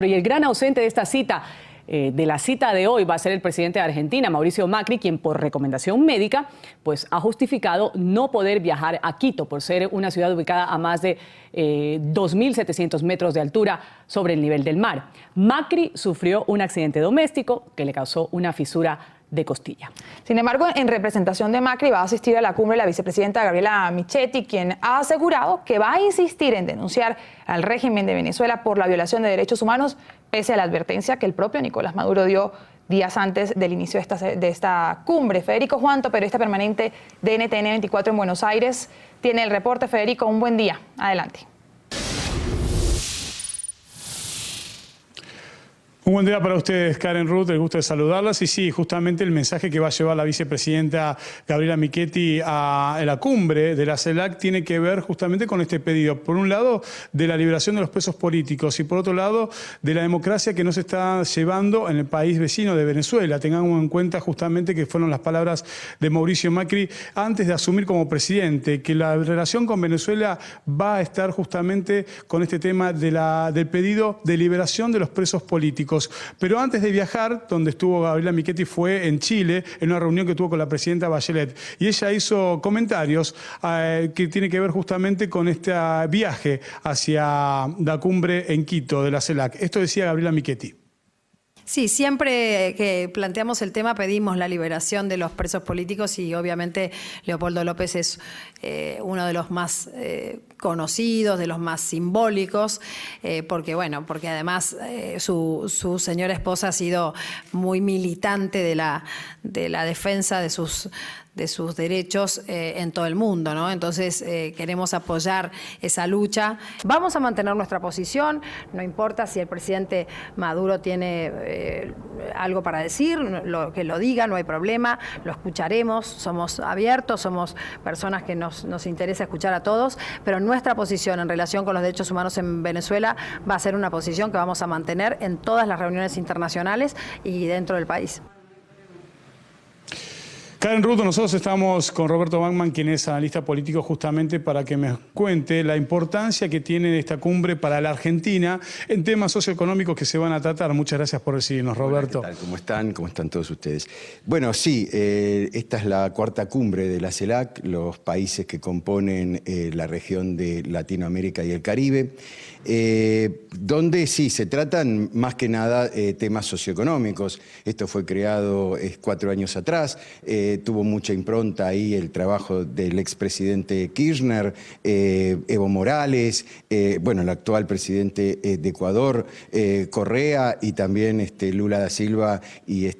Y el gran ausente de esta cita, de la cita de hoy, va a ser el presidente de Argentina, Mauricio Macri, quien por recomendación médica pues ha justificado no poder viajar a Quito por ser una ciudad ubicada a más de 2.700 metros de altura sobre el nivel del mar. Macri sufrió un accidente doméstico que le causó una fisura de costilla. Sin embargo, en representación de Macri va a asistir a la cumbre la vicepresidenta Gabriela Michetti, quien ha asegurado que va a insistir en denunciar al régimen de Venezuela por la violación de derechos humanos, pese a la advertencia que el propio Nicolás Maduro dio días antes del inicio de esta cumbre. Federico Juanto, periodista permanente de NTN 24 en Buenos Aires, tiene el reporte. Federico, un buen día. Adelante. Un buen día para ustedes, Karen Ruth, el gusto de saludarlas. Y sí, justamente el mensaje que va a llevar la vicepresidenta Gabriela Michetti a la cumbre de la CELAC tiene que ver justamente con este pedido. Por un lado, de la liberación de los presos políticos y por otro lado, de la democracia que no se está llevando en el país vecino de Venezuela. Tengamos en cuenta justamente que fueron las palabras de Mauricio Macri antes de asumir como presidente, que la relación con Venezuela va a estar justamente con este tema del pedido de liberación de los presos políticos. Pero antes de viajar, donde estuvo Gabriela Michetti fue en Chile, en una reunión que tuvo con la presidenta Bachelet. Y ella hizo comentarios que tienen que ver justamente con este viaje hacia la cumbre en Quito de la CELAC. Esto decía Gabriela Michetti. Sí, siempre que planteamos el tema pedimos la liberación de los presos políticos y obviamente Leopoldo López es uno de los más conocidos, de los más simbólicos, porque además su señora esposa ha sido muy militante de la defensa de sus derechos en todo el mundo, ¿no? Entonces queremos apoyar esa lucha. Vamos a mantener nuestra posición, no importa si el presidente Maduro tiene algo para decir, que lo diga, no hay problema, lo escucharemos, somos abiertos, somos personas que nos interesa escuchar a todos, pero nuestra posición en relación con los derechos humanos en Venezuela va a ser una posición que vamos a mantener en todas las reuniones internacionales y dentro del país. Karen Ruth, nosotros estamos con Roberto Bachmann, quien es analista político, justamente para que me cuente la importancia que tiene esta cumbre para la Argentina en temas socioeconómicos que se van a tratar. Muchas gracias por recibirnos, Roberto. Hola, ¿qué tal? ¿Cómo están? ¿Cómo están todos ustedes? Bueno, sí, esta es la cuarta cumbre de la CELAC, los países que componen la región de Latinoamérica y el Caribe, donde sí, se tratan más que nada temas socioeconómicos. Esto fue creado 4 años atrás. Tuvo mucha impronta ahí el trabajo del expresidente Kirchner, Evo Morales, el actual presidente de Ecuador, Correa, y también Lula da Silva y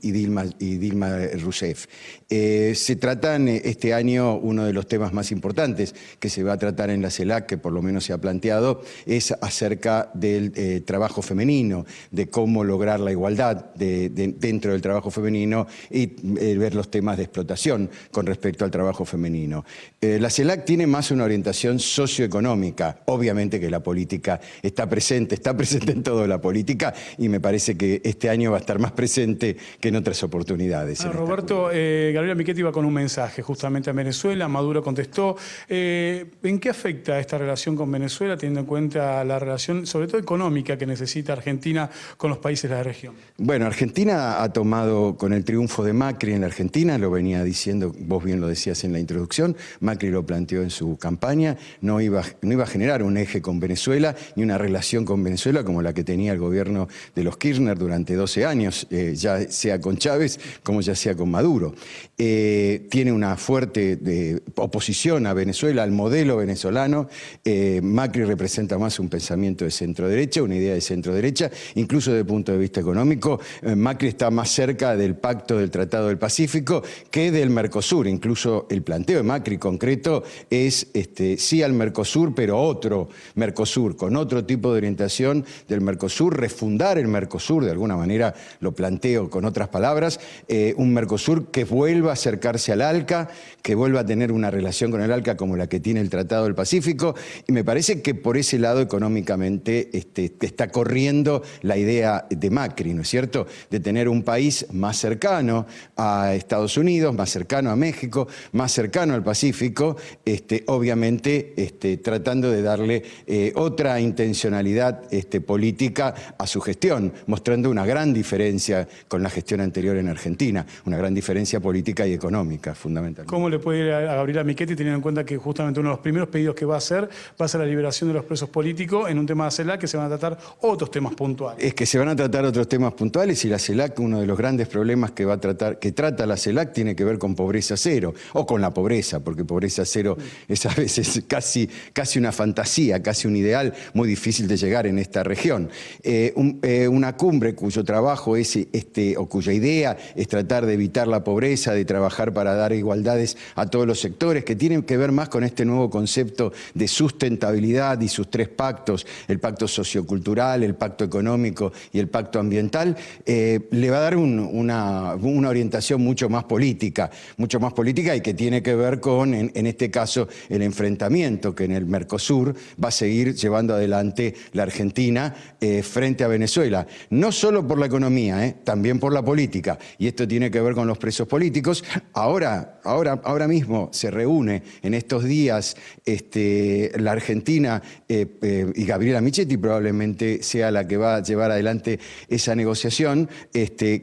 Dilma Rousseff. Se tratan este año, uno de los temas más importantes que se va a tratar en la CELAC, que por lo menos se ha planteado, es acerca del trabajo femenino, de cómo lograr la igualdad dentro del trabajo femenino y ver los temas de explotación con respecto al trabajo femenino. La CELAC tiene más una orientación socioeconómica. Obviamente que la política está presente en toda la política, y me parece que este año va a estar más presente que en otras oportunidades. Roberto, Gabriela Michetti iba con un mensaje justamente a Venezuela. Maduro contestó. ¿En qué afecta esta relación con Venezuela, teniendo en cuenta la relación, sobre todo económica, que necesita Argentina con los países de la región? Bueno, Argentina ha tomado, con el triunfo de Macri en la Argentina, lo venía diciendo, vos bien lo decías en la introducción, Macri lo planteó en su campaña, no iba a generar un eje con Venezuela, ni una relación con Venezuela como la que tenía el gobierno de los Kirchner durante 12 años, ya sea con Chávez como ya sea con Maduro. Tiene una fuerte oposición a Venezuela, al modelo venezolano. Macri representa más un pensamiento de centro-derecha, una idea de centro-derecha, incluso desde el punto de vista económico. Macri está más cerca del pacto del Tratado del Pacífico que del Mercosur. Incluso el planteo de Macri concreto es sí al Mercosur, pero otro Mercosur, con otro tipo de orientación del Mercosur, refundar el Mercosur, de alguna manera lo planteo con otras palabras, un Mercosur que vuelva a acercarse al ALCA, que vuelva a tener una relación con el ALCA como la que tiene el Tratado del Pacífico, y me parece que por ese lado económicamente está corriendo la idea de Macri, ¿no es cierto?, de tener un país más cercano a Estados Unidos, más cercano a México, más cercano al Pacífico, obviamente tratando de darle otra intencionalidad política a su gestión, mostrando una gran diferencia con la gestión anterior en Argentina, una gran diferencia política y económica, fundamentalmente. ¿Cómo le puede ir a Gabriela Michetti, teniendo en cuenta que justamente uno de los primeros pedidos que va a ser la liberación de los presos políticos en un tema de la CELAC, que se van a tratar otros temas puntuales? Es que se van a tratar otros temas puntuales y la CELAC, uno de los grandes problemas que trata la CELAC tiene que ver con pobreza cero, o con la pobreza, porque pobreza cero es a veces casi una fantasía, casi un ideal muy difícil de llegar en esta región. Una cumbre cuyo trabajo es, o cuya idea es tratar de evitar la pobreza, de trabajar para dar igualdades a todos los sectores, que tienen que ver más con este nuevo concepto de sustentabilidad y sus tres pactos, el pacto sociocultural, el pacto económico y el pacto ambiental, le va a dar una orientación mucho más política y que tiene que ver con, en este caso, el enfrentamiento que en el Mercosur va a seguir llevando adelante la Argentina frente a Venezuela, no solo por la economía, también por la política, y esto tiene que ver con los presos políticos. Ahora mismo se reúne en estos días la Argentina y Gabriela Michetti probablemente sea la que va a llevar adelante esa negociación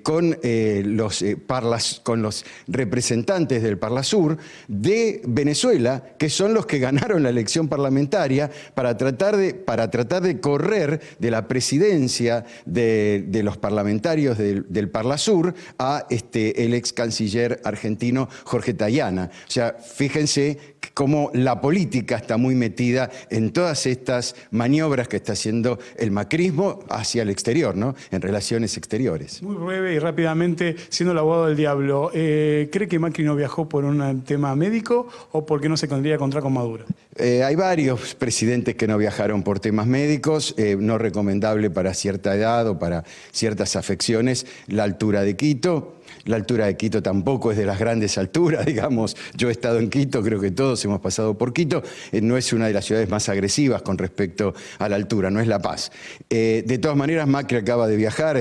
con los representantes del Parlasur de Venezuela, que son los que ganaron la elección parlamentaria para tratar de correr de la presidencia de los parlamentarios del Parlasur a el ex canciller argentino Jorge Tayana. O sea, fíjense cómo la política está muy metida en todas estas maniobras que está haciendo el macrismo hacia el exterior, ¿no? En relaciones exteriores. Muy breve y rápidamente, siendo el abogado del diablo, ¿cree que Macri no viajó por un tema médico o porque no se quería encontrar con Maduro? Hay varios presidentes que no viajaron por temas médicos, no recomendable para cierta edad o para ciertas afecciones, la altura de Quito. La altura de Quito tampoco es de las grandes alturas, digamos. Yo he estado en Quito, creo que todos hemos pasado por Quito. No es una de las ciudades más agresivas con respecto a la altura, no es La Paz. De todas maneras, Macri acaba de viajar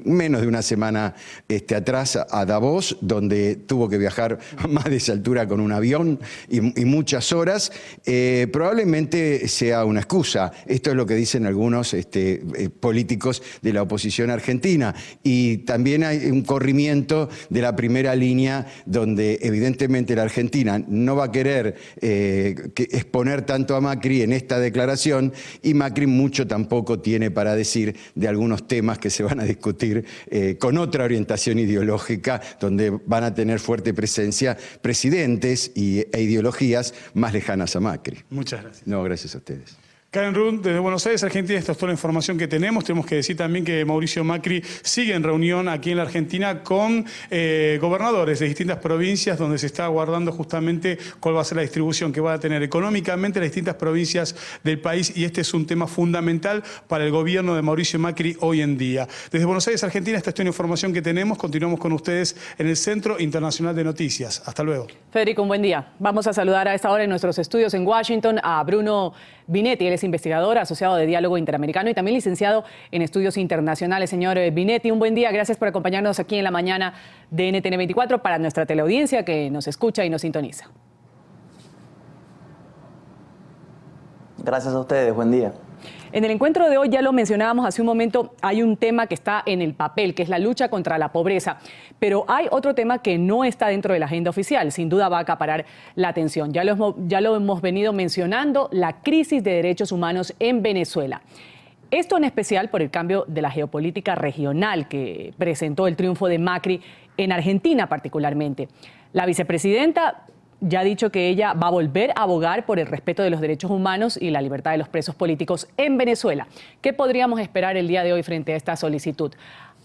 menos de una semana atrás a Davos, donde tuvo que viajar a más de esa altura con un avión y muchas horas. Probablemente sea una excusa. Esto es lo que dicen algunos políticos de la oposición argentina. Y también hay un corrimiento de la primera línea donde evidentemente la Argentina no va a querer exponer tanto a Macri en esta declaración, y Macri mucho tampoco tiene para decir de algunos temas que se van a discutir con otra orientación ideológica, donde van a tener fuerte presencia presidentes e ideologías más lejanas a Macri. Muchas gracias. No, gracias a ustedes. Karen Ruth, desde Buenos Aires, Argentina, esta es toda la información que tenemos. Tenemos que decir también que Mauricio Macri sigue en reunión aquí en la Argentina con gobernadores de distintas provincias, donde se está aguardando justamente cuál va a ser la distribución que van a tener económicamente las distintas provincias del país, y este es un tema fundamental para el gobierno de Mauricio Macri hoy en día. Desde Buenos Aires, Argentina, esta es toda la información que tenemos. Continuamos con ustedes en el Centro Internacional de Noticias. Hasta luego. Federico, un buen día. Vamos a saludar a esta hora en nuestros estudios en Washington a Bruno Binetti. Él es investigador asociado de Diálogo Interamericano y también licenciado en Estudios Internacionales. Señor Binetti, un buen día. Gracias por acompañarnos aquí en la mañana de NTN 24 para nuestra teleaudiencia que nos escucha y nos sintoniza. Gracias a ustedes. Buen día. En el encuentro de hoy, ya lo mencionábamos hace un momento, hay un tema que está en el papel, que es la lucha contra la pobreza. Pero hay otro tema que no está dentro de la agenda oficial, sin duda va a acaparar la atención. Ya lo hemos venido mencionando, la crisis de derechos humanos en Venezuela. Esto en especial por el cambio de la geopolítica regional que presentó el triunfo de Macri en Argentina particularmente. La vicepresidenta ya ha dicho que ella va a volver a abogar por el respeto de los derechos humanos y la libertad de los presos políticos en Venezuela. ¿Qué podríamos esperar el día de hoy frente a esta solicitud?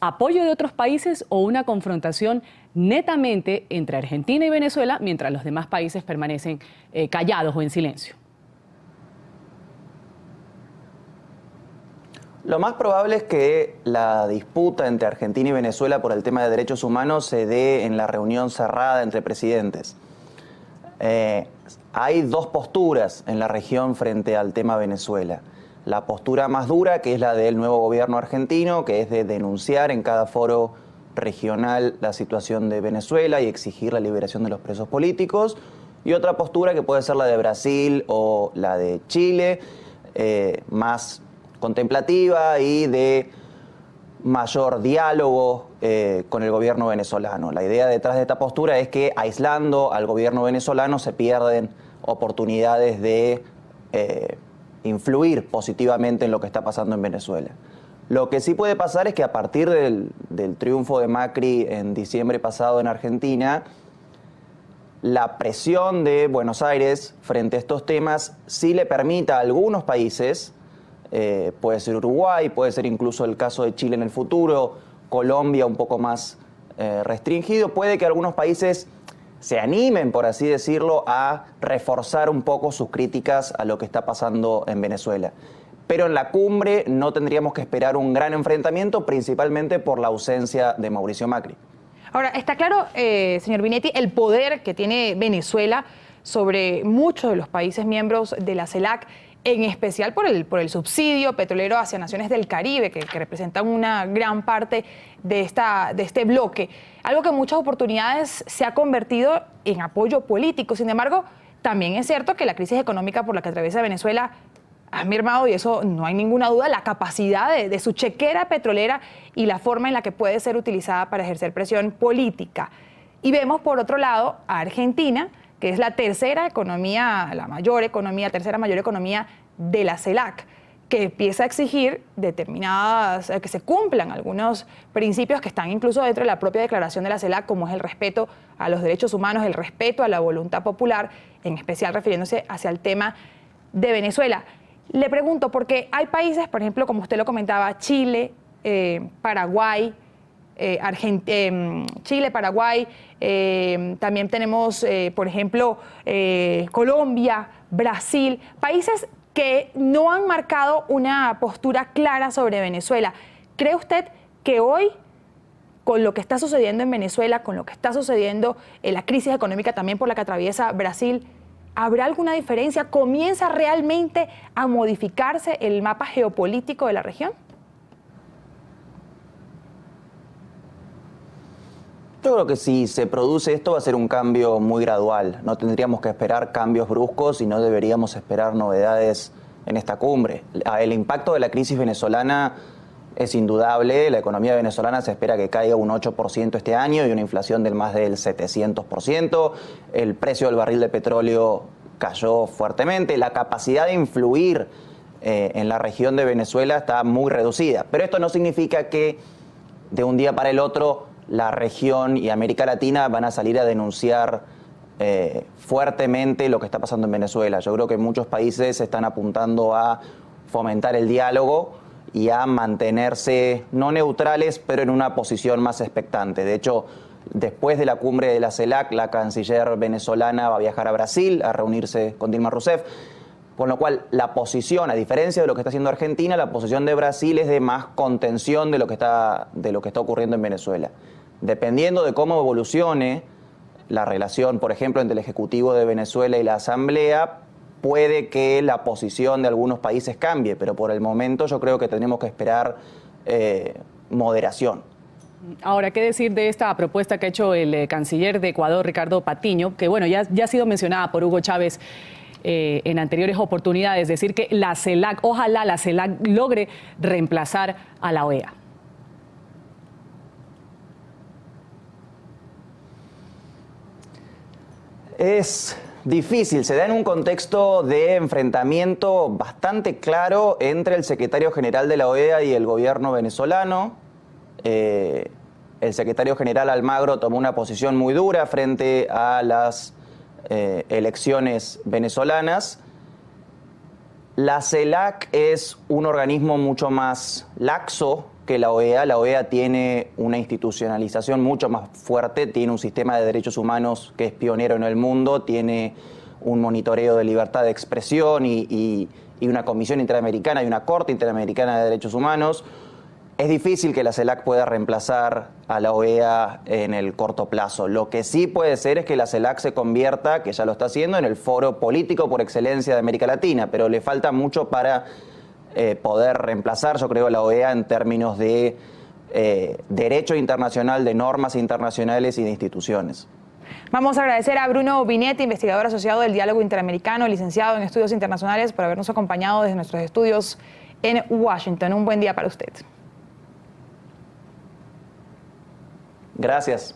¿Apoyo de otros países o una confrontación netamente entre Argentina y Venezuela mientras los demás países permanecen callados o en silencio? Lo más probable es que la disputa entre Argentina y Venezuela por el tema de derechos humanos se dé en la reunión cerrada entre presidentes. Hay dos posturas en la región frente al tema Venezuela. La postura más dura, que es la del nuevo gobierno argentino, que es de denunciar en cada foro regional la situación de Venezuela y exigir la liberación de los presos políticos, y otra postura que puede ser la de Brasil o la de Chile, más contemplativa y de mayor diálogo con el gobierno venezolano. La idea detrás de esta postura es que aislando al gobierno venezolano se pierden oportunidades de influir positivamente en lo que está pasando en Venezuela. Lo que sí puede pasar es que a partir del triunfo de Macri en diciembre pasado en Argentina, la presión de Buenos Aires frente a estos temas sí le permita a algunos países, puede ser Uruguay, puede ser incluso el caso de Chile en el futuro, Colombia un poco más restringido, puede que algunos países se animen, por así decirlo, a reforzar un poco sus críticas a lo que está pasando en Venezuela. Pero en la cumbre no tendríamos que esperar un gran enfrentamiento, principalmente por la ausencia de Mauricio Macri. Ahora, está claro, señor Binetti, el poder que tiene Venezuela sobre muchos de los países miembros de la CELAC, en especial por el subsidio petrolero hacia naciones del Caribe, que representan una gran parte de este bloque. Algo que en muchas oportunidades se ha convertido en apoyo político. Sin embargo, también es cierto que la crisis económica por la que atraviesa Venezuela ha mermado, y eso no hay ninguna duda, la capacidad de su chequera petrolera y la forma en la que puede ser utilizada para ejercer presión política. Y vemos, por otro lado, a Argentina, que es la tercera mayor economía de la CELAC, que empieza a exigir que se cumplan algunos principios que están incluso dentro de la propia declaración de la CELAC, como es el respeto a los derechos humanos, el respeto a la voluntad popular, en especial refiriéndose hacia el tema de Venezuela. Le pregunto, porque hay países, por ejemplo, como usted lo comentaba, Chile, Paraguay, también tenemos, por ejemplo, Colombia, Brasil, países que no han marcado una postura clara sobre Venezuela. ¿Cree usted que hoy, con lo que está sucediendo en Venezuela, con lo que está sucediendo en la crisis económica también por la que atraviesa Brasil, habrá alguna diferencia? ¿Comienza realmente a modificarse el mapa geopolítico de la región? Yo creo que si se produce esto va a ser un cambio muy gradual. No tendríamos que esperar cambios bruscos y no deberíamos esperar novedades en esta cumbre. El impacto de la crisis venezolana es indudable. La economía venezolana se espera que caiga un 8% este año y una inflación del más del 700%. El precio del barril de petróleo cayó fuertemente. La capacidad de influir en la región de Venezuela está muy reducida. Pero esto no significa que de un día para el otro la región y América Latina van a salir a denunciar fuertemente lo que está pasando en Venezuela. Yo creo que muchos países están apuntando a fomentar el diálogo y a mantenerse no neutrales, pero en una posición más expectante. De hecho, después de la cumbre de la CELAC, la canciller venezolana va a viajar a Brasil a reunirse con Dilma Rousseff, con lo cual la posición, a diferencia de lo que está haciendo Argentina, la posición de Brasil es de más contención de lo que está ocurriendo en Venezuela. Dependiendo de cómo evolucione la relación, por ejemplo, entre el Ejecutivo de Venezuela y la Asamblea, puede que la posición de algunos países cambie, pero por el momento yo creo que tenemos que esperar moderación. Ahora, ¿qué decir de esta propuesta que ha hecho el canciller de Ecuador, Ricardo Patiño, que bueno, ya ha sido mencionada por Hugo Chávez en anteriores oportunidades, decir que la CELAC, ojalá la CELAC logre reemplazar a la OEA? Es difícil, se da en un contexto de enfrentamiento bastante claro entre el secretario general de la OEA y el gobierno venezolano. El secretario general Almagro tomó una posición muy dura frente a las elecciones venezolanas. La CELAC es un organismo mucho más laxo que la OEA. La OEA tiene una institucionalización mucho más fuerte, tiene un sistema de derechos humanos que es pionero en el mundo, tiene un monitoreo de libertad de expresión y una comisión interamericana y una corte interamericana de derechos humanos. Es difícil que la CELAC pueda reemplazar a la OEA en el corto plazo. Lo que sí puede ser es que la CELAC se convierta, que ya lo está haciendo, en el foro político por excelencia de América Latina, pero le falta mucho para poder reemplazar, yo creo, a la OEA en términos de derecho internacional, de normas internacionales y de instituciones. Vamos a agradecer a Bruno Binetti, investigador asociado del Diálogo Interamericano, licenciado en Estudios Internacionales, por habernos acompañado desde nuestros estudios en Washington. Un buen día para usted. Gracias.